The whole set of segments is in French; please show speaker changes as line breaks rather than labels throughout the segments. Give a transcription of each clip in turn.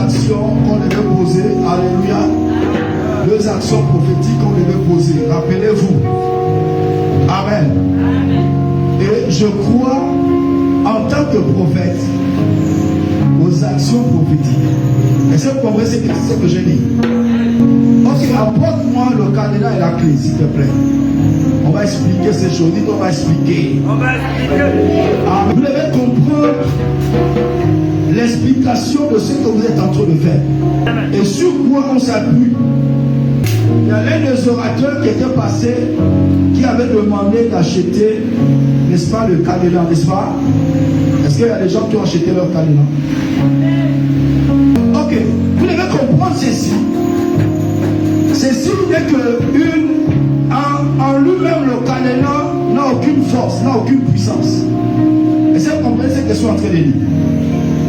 actions qu'on devait poser. Alléluia. 2 actions prophétiques qu'on devait poser. Rappelez-vous. Amen. Et je crois en tant que prophète aux actions prophétiques. Est-ce que vous comprenez ce que j'ai dit? Ok, apporte-moi le cadenas et la clé, s'il te plaît. On va expliquer ces choses. On va expliquer. Vous devez comprendre l'explication de ce que vous êtes en train de faire. Et sur quoi on s'appuie. Il y a l'un des orateurs qui était passé, qui avait demandé d'acheter, n'est-ce pas, le cadenas, n'est-ce pas? Est-ce qu'il y a des gens qui ont acheté leur cadenas? Ok, vous devez comprendre ceci. Ceci n'est que en lui-même, le cadenas n'a aucune force, n'a aucune puissance. Et c'est comprenez ce que je suis en train de dire.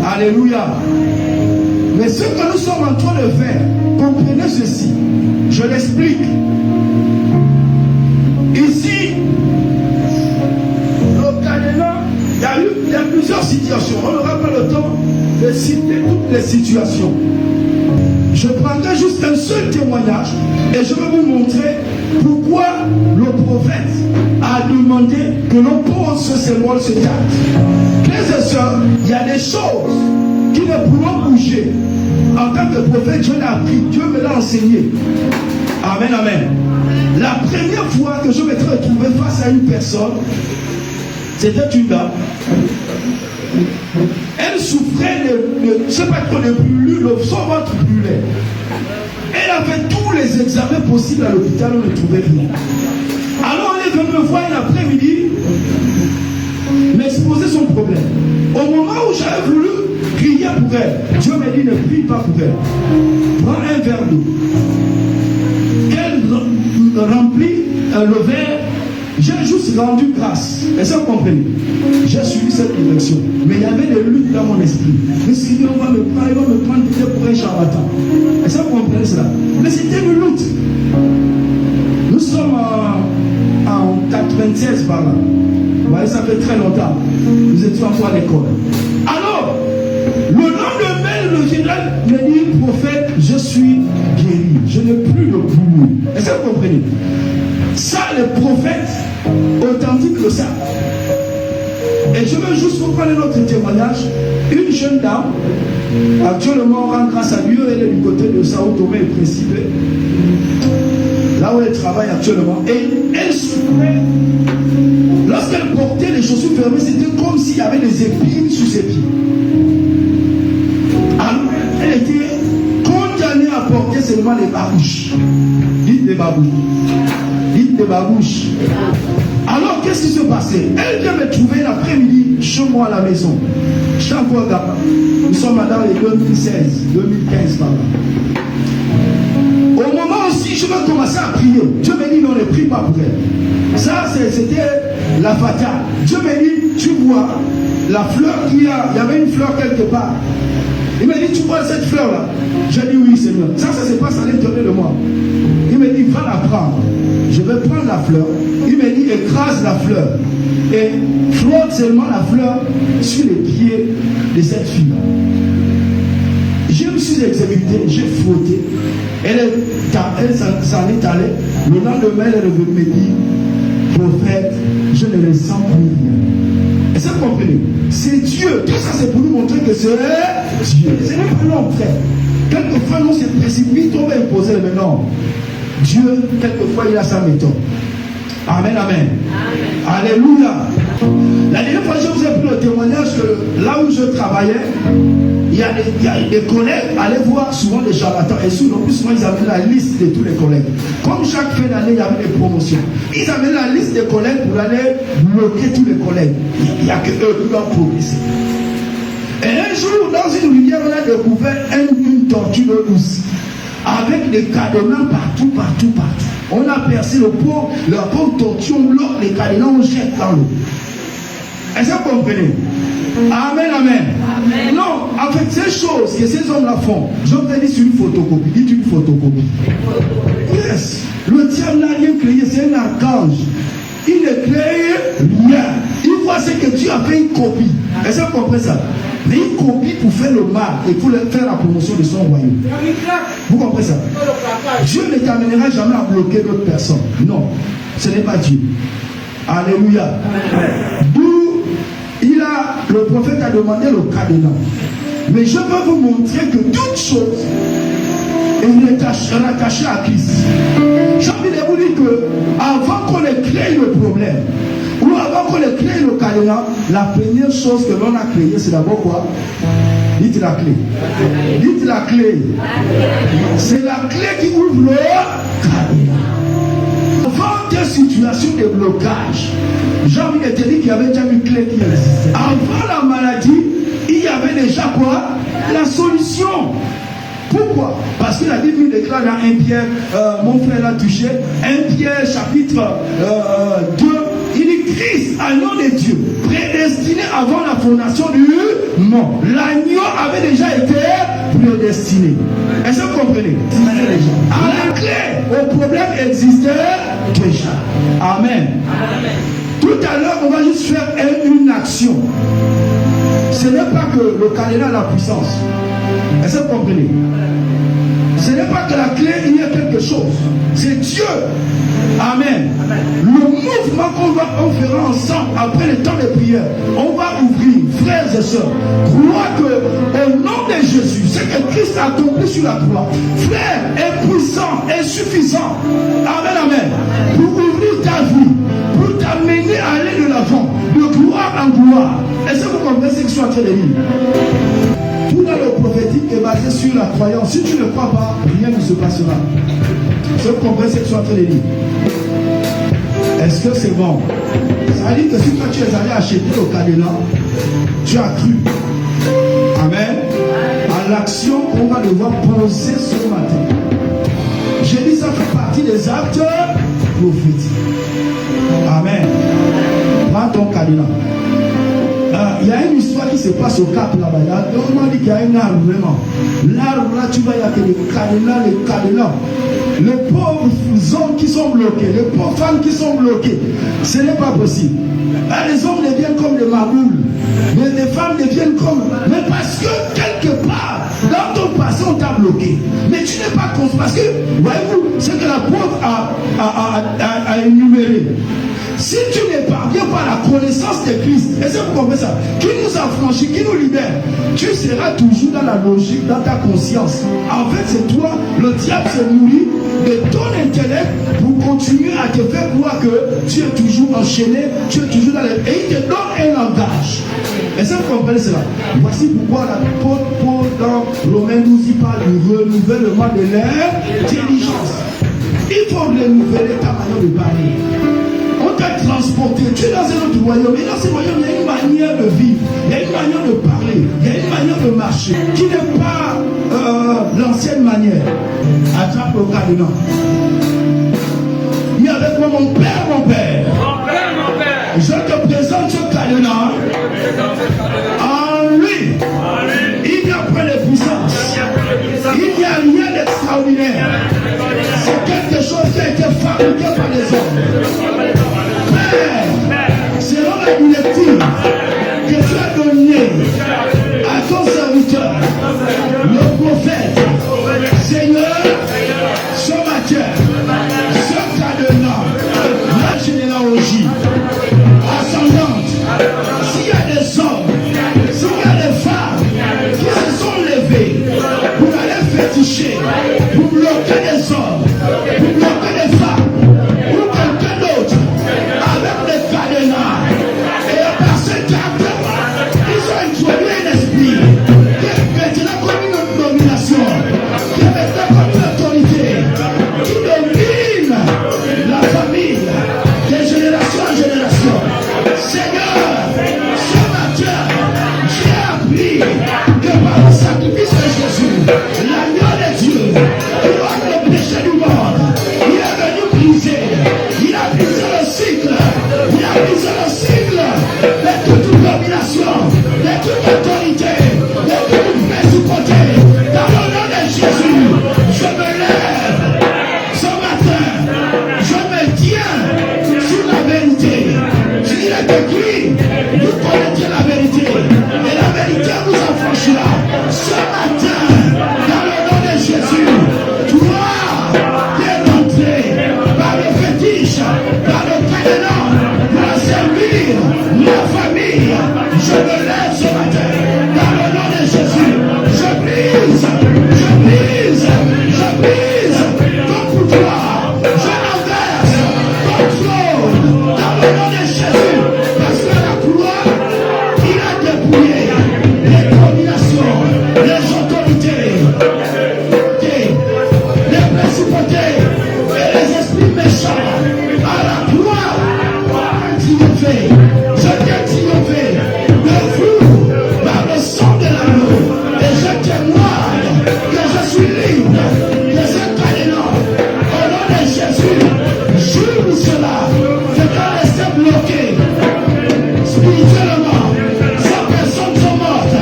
Alléluia. Mais ce que nous sommes en train de faire, comprenez ceci. Je l'explique. Ici, le cadenas, il y a plusieurs situations. On n'aura pas le temps de citer toutes les situations. Je prendrai juste un seul témoignage et je vais vous montrer pourquoi le prophète a demandé que l'on pose ce symbole sur terre. Frères et sœurs, il y a des choses qui ne pourront bouger. En tant que prophète, Dieu l'a appris, Dieu me l'a enseigné. Amen, amen. La première fois que je me suis retrouvé face à une personne, c'était une dame. Elle souffrait de je ne sais pas trop, de brûlure, son ventre brûlait. Elle a fait tous les examens possibles à l'hôpital, on ne trouvait rien. Alors elle est venue me voir un après-midi, m'exposer son problème. Au moment où j'avais voulu prier pour elle, Dieu m'a dit ne prie pas pour elle. Prends un verre d'eau. Elle remplit le verre. J'ai juste rendu grâce. Est-ce que vous comprenez? J'ai suivi cette direction. Mais il y avait des luttes dans mon esprit. Je me suis dit, on va me prendre pour un charlatan. Est-ce que vous comprenez cela? Mais c'était une lutte. Nous sommes en 96 par là. Vous voyez, ça fait très longtemps. Nous étions encore à l'école. Alors, le lendemain, le général me dit, prophète, je suis guéri. Je n'ai plus de poumon. Est-ce que vous comprenez? Ça, les prophètes authentiques le savent. Et je veux juste vous prendre notre témoignage. Une jeune dame, actuellement, on rend grâce à Dieu, elle est du côté de Sao Tomé et Principe, là où elle travaille actuellement. Et elle souffrait. Lorsqu'elle portait les chaussures fermées, c'était comme s'il y avait des épines sous ses pieds. Alors, elle était condamnée à porter seulement les babouches. Dites les babouches. Dites des babouches. Alors, qu'est-ce qui se passait? Elle vient me trouver l'après-midi chez moi à la maison. Je suis encore là. Nous sommes dans les 2016, 2015 par là. Au moment aussi, je vais commencer à prier. Dieu me dit, non, ne prie pas pour elle. Ça, c'était la fatale. Dieu me dit, tu vois, la fleur qu'il y a, il y avait une fleur quelque part. Il me dit, tu vois cette fleur-là? J'ai dit, oui, Seigneur. Ça se passe à l'intérieur de moi. Il me dit, va la prendre. Je vais prendre la fleur. Il me dit, écrase la fleur. Et frotte seulement la fleur sur les pieds de cette fille. Je me suis exécuté, j'ai frotté. Elle s'en est allée. Le lendemain, elle est revenue me dire, prophète, je ne le sens plus rien. Est-ce que vous comprenez? C'est Dieu. Tout ça, c'est pour nous montrer que c'est Dieu. Ce n'est pas l'homme, frère. Quelquefois, nous, c'est précipite, on va imposer le nom. Dieu, quelquefois, il a sa méthode. Amen, amen. Alléluia. La dernière fois, je vous ai pris le témoignage que là où je travaillais, il y a des collègues allaient voir souvent des charlatans. Et souvent, ils avaient la liste de tous les collègues. Comme chaque fin d'année, il y avait des promotions. Ils avaient la liste des collègues pour aller bloquer tous les collègues. Il n'y a que eux qui doivent progresser. Et un jour, dans une rivière, on a découvert une tortue de douce. Avec des cadenas partout. On a percé la pauvre tortue, on bloque les cadenas, on jette dans l'eau. Est-ce que vous comprenez? Amen, amen. Non, avec ces choses que ces hommes-là font, je vous ai dit sur une photocopie. Dites une photocopie. Yes. Le diable n'a rien créé, c'est un archange. Il ne crée rien. Il voit ce que Dieu a fait une copie. Est-ce que vous comprenez ça? Mais il copie pour faire le mal et pour faire la promotion de son royaume. Vous comprenez ça? Dieu ne t'amènera jamais à bloquer d'autres personnes. Non, ce n'est pas Dieu. Alléluia. D'où le prophète a demandé le cadenas. Mais je veux vous montrer que toute chose est rattachée à Christ. J'ai envie de vous dire que avant qu'on ait créé le problème, ou avant qu'on ait créé le cadenas, la première chose que l'on a créée, c'est d'abord quoi? Dites la clé. Dites la clé. C'est la clé qui ouvre le cadenas. Avant des situations de blocage, j'ai envie de te dire qu'il y avait déjà une clé qui existait. Avant la maladie, il y avait déjà quoi? La solution. Pourquoi? Parce que la Bible déclare dans 1 Pierre, mon frère l'a touché, 1 Pierre chapitre 2, il dit Christ, agneau de Dieu, prédestiné avant la fondation du monde. L'agneau avait déjà été prédestiné. Est-ce que vous comprenez? À la clé, le problème existait déjà. Amen. Tout à l'heure, on va juste faire une action. Ce n'est pas que le cadenas a la puissance. Est-ce que vous comprenez? Ce n'est pas que la clé, il y a quelque chose. C'est Dieu. Amen. Le mouvement qu'on fera ensemble après le temps de prière, on va ouvrir, frères et sœurs, crois que au nom de Jésus, ce que Christ a accompli sur la croix, frère, est puissant, est suffisant. Amen, amen. Pour ouvrir ta vie, pour t'amener à aller de l'avant, de gloire en gloire. Est-ce que vous comprenez ce que je suis en train de dire? Tout dans le prophétique est basé sur la croyance. Si tu ne crois pas, rien ne se passera. Est-ce que vous comprenez ce que je suis en train de dire? Est-ce que c'est bon? Ça veut dire que si toi tu es allé acheter le cadenas, tu as cru. Amen. À l'action qu'on va devoir poser ce matin. J'ai dit ça fait partie des actes prophétiques. Amen. Prends ton cadenas. Il y a une histoire qui se passe au Cap là-bas. On dit qu'il y a un arbre vraiment. L'arbre là, tu vois, il y a que les cadenas. Les pauvres hommes qui sont bloqués, les pauvres femmes qui sont bloquées. Ce n'est pas possible. Les hommes deviennent comme des maboules. Mais les femmes deviennent comme. Mais parce que quelque part, dans ton passé, on t'a bloqué. Mais tu n'es pas conscient. Parce que, voyez-vous, c'est que la pauvre a énuméré. Si tu ne parviens pas à la connaissance de Christ, est-ce que vous comprenez ça? Qui nous affranchit, qui nous libère, tu seras toujours dans la logique, dans ta conscience. En fait, c'est toi, le diable se nourrit de ton intellect pour continuer à te faire croire que tu es toujours enchaîné, tu es toujours dans les... Et il te donne un langage. Est-ce que vous comprenez cela? Voici pourquoi l'apôtre Paul dans Romains 12, il parle du renouvellement de l'intelligence. Il faut renouveler ta manière de parler. On t'a transporté, tu es dans un autre royaume, et dans ce royaume, il y a une manière de vivre, il y a une manière de parler, il y a une manière de marcher, qui n'est pas l'ancienne manière. Attrape le cadenas. Dis avec moi, mon père, mon père. Je te présente ce cadenas. En lui, il n'y a pas de puissance. Il n'y a rien d'extraordinaire. C'est quelque chose qui a été fabriqué par les hommes. Père, selon la directive que tu as donnée à ton serviteur, le prophète, Seigneur, ce matin, ce cadenas, la généalogie ascendante, s'il y a des hommes, s'il y a des femmes qui se sont levés pour aller féticher, pour bloquer des hommes, pour bloquer des femmes, ou quelqu'un d'autre, avec des cadenas, et par cet acte, ils ont introduit un esprit qui est maintenant comme une domination, qui est maintenant comme une autorité, qui domine la famille, de génération en génération. Seigneur, ce matin, j'ai appris que par le sacrifice de Jésus, l'agneau de Dieu, qui ôte le péché du monde, il est venu briser, il a brisé le cycle, il a brisé le cycle de toute domination, de toute autorité, de toute principauté. Dans le nom de Jésus, je me lève ce matin, je me tiens sur la vérité. Il est écrit, vous connaissez la vérité, et la vérité vous me lève ce matin. Dans le nom de Jésus, je brise ton pouvoir. Je renverse ton trône. Dans le nom de Jésus, parce que la croix, il a dépouillé les dominations, les autorités, les principautés et les esprits méchants. À la croix, triomphé. Je t'ai triomphé de vous par le sang de l'agneau. Et je témoigne que je suis libre de ce cadenas. Au nom de Jésus, jure cela. Je dois rester bloqué spirituellement. Ces personnes sont mortes,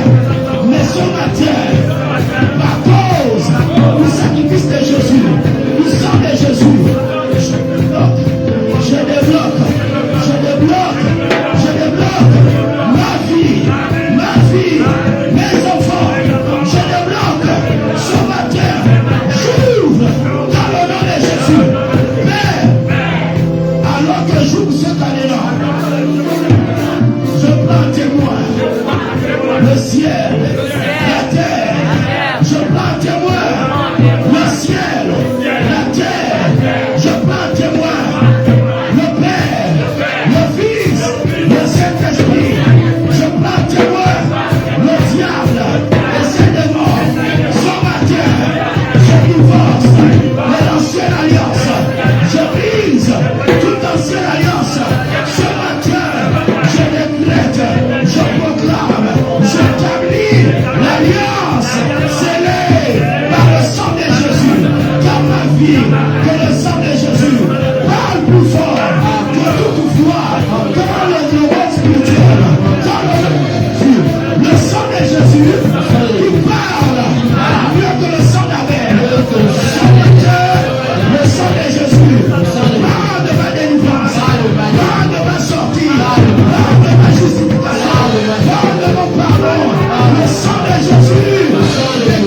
mais sont à terre. À cause du sacrifice de Jésus, du sang de Jésus, je débloque ma vie, mes enfants, je débloque ce matin, j'ouvre dans le nom de Jésus. Mais, alors que j'ouvre ce cadenas, je prends témoin, le ciel, la terre, je prends témoin, le ciel, la terre, je prends témoin, le Père, le Fils, le Saint-Esprit, je prends témoin, le diable et ses démons. Ce matin, je divorce de l'ancienne alliance, je brise toute ancienne alliance. Ce matin, je décrète, je proclame, j'établis l'alliance scellée par le sang de Jésus. Dans ma vie, que le sang de Jésus parle plus fort que toute voix, dans le global spirituel. Dans le sang de Jésus, il parle mieux que le sang d'Abel. Ce matin, le sang de Jésus parle de ma délivrance, parle de ma sortie, parle de ma justification, parle de mon pardon. Le sang de Jésus me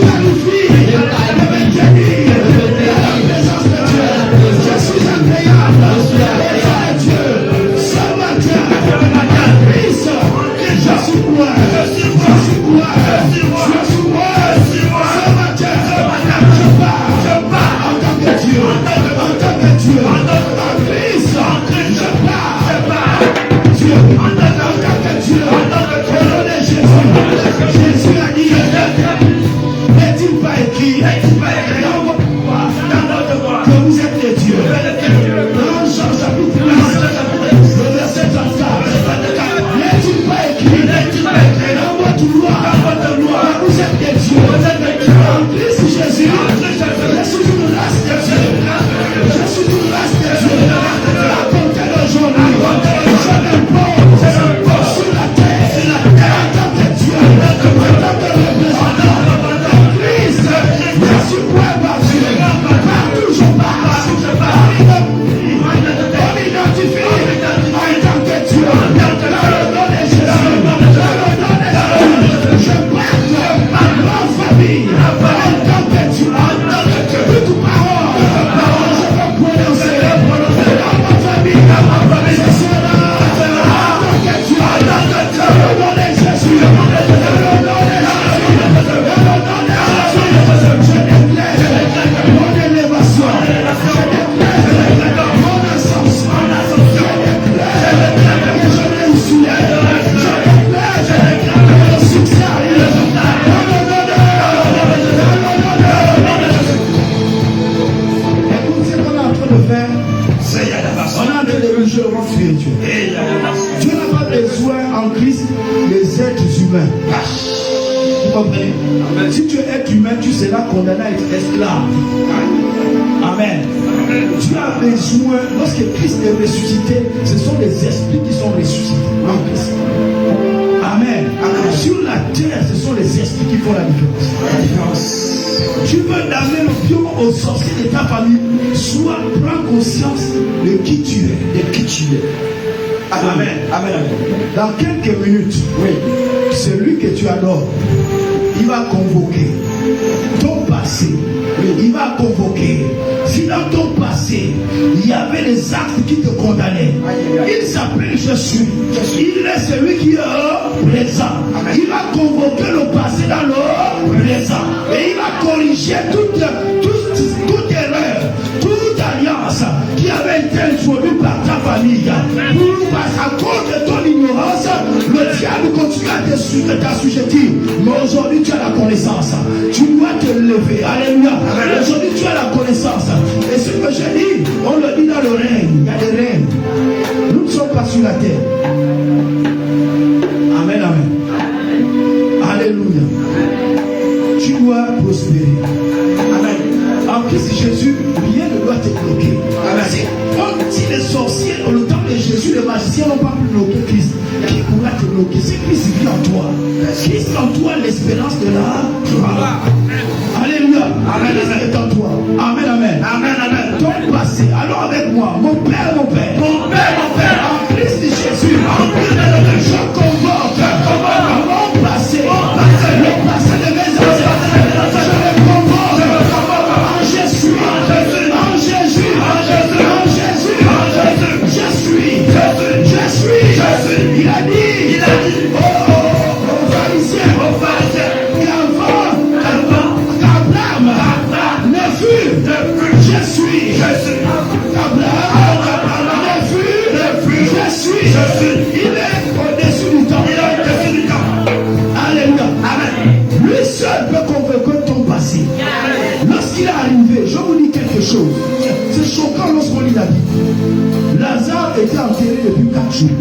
qualifie, me bénit dans la présence de Dieu. Je suis agréable et Dieu. Ce matin, Christ, je suis moi. Ce matin, je pars en tant que Dieu. En Christ, je pars Dieu. En tant que Dieu. Au nom de Jésus. Jésus a dit, n'est-il pas écrit dans notre voix que vous êtes des dieux? Dans Jean chapitre 8, le verset 34. N'est-il pas écrit dans votre loi que vous êtes des dieux? En Christ Jésus, je suis une race de Dieu. Je suis une race de Dieu. À compter d'aujourd'hui, je m'impose sur la terre en tant que Dieu, en tant que représentant de Christ. Je suis point par Dieu. Partout je passe, on m'identifie en tant que Dieu. Dans le nom de Jésus, je porte ma famille en tant que Dieu. Toute parole, je peux prononcer dans ma famille. Ce sera en tant que Dieu. Dans le nom de Jésus. Dans le nom de Jésus. Je déclare mon élévation. Je déclare mon ascension. Je déclare que je réussis. Je déclare que le succès arrive. Écoute ce qu'on est en train de faire. On est en train de réjouir le spirituel. Dieu n'a pas besoin en Christ des êtres humains. Vous comprenez? Si tu es être humain, tu seras condamné à être esclave. Amen. Tu as besoin, lorsque Christ est ressuscité, ce sont les esprits qui sont ressuscités en Christ. Amen. Sur la terre, ce sont les esprits qui font la différence. Tu veux d'amener le pion aux sorciers de ta famille, soit prends conscience de qui tu es. Amen. Amen. Dans quelques minutes, oui, celui que tu adores, il va convoquer ton passé, il va convoquer. Si dans ton passé, il y avait des actes qui te condamnaient, il s'appelle Jésus. Il est celui qui est présent. Il va convoquer le passé dans le présent. Et il va corriger toute erreur, toute alliance qui avait été introduite par ta famille. À cause de ton ignorance, le diable continue à t'assujettir. Mais aujourd'hui, tu as la connaissance. Tu dois te lever. Alléluia. Aujourd'hui, tu as la connaissance. Et ce que j'ai dit, on le dit dans le règne. Il y a des règnes. Nous ne sommes pas sur la terre. Amen, amen. Alléluia. Tu dois prospérer. Amen. En Christ Jésus, rien ne doit te bloquer. Amen. Si les sorciers, dans le temps de Jésus, les magiciens n'ont pas pu bloquer Christ, qui pourra te bloquer? C'est Christ vit en toi. Christ en toi, l'espérance de la gloire. Alléluia. Amen. Christ est en toi. Amen, amen. Amen, amen. Ton passé. Alors avec moi, mon Père, mon Père. Mon Père, mon Père. En Christ Jésus. En Christ Jésus. Je convoque. Mon passé. Le passé de mes ancêtres. Je le convoque. En Jésus. En Jésus. En Jésus. Je suis. Il a dit. Aux pharisiens. Qu'Abraham ne fut. Je suis. Il est au-dessus du temps. Alléluia. Amen. Lui seul peut convaincre ton passé. Lorsqu'il est arrivé, je vous dis quelque chose. C'est choquant lorsqu'on lit la Bible. Lazare était enterré depuis 4 jours.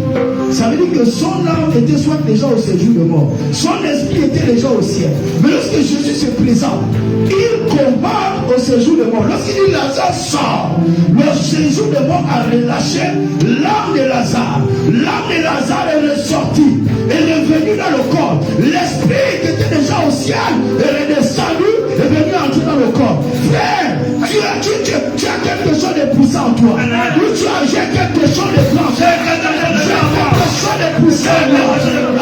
Ça veut dire que son âme était soit déjà au séjour de mort, son esprit était déjà au ciel. Mais lorsque Jésus se présente, il combat au séjour de mort. Lorsqu'il dit Lazare sort, le séjour de mort a relâché l'âme de Lazare. L'âme de Lazare est ressortie, est revenue dans le corps. L'esprit qui était déjà au ciel est redescendu, est venu entrer dans le corps. Frère, tu as quelque chose de puissant en toi. J'ai quelque chose de blanc. J'ai quelque chose de puissant en moi.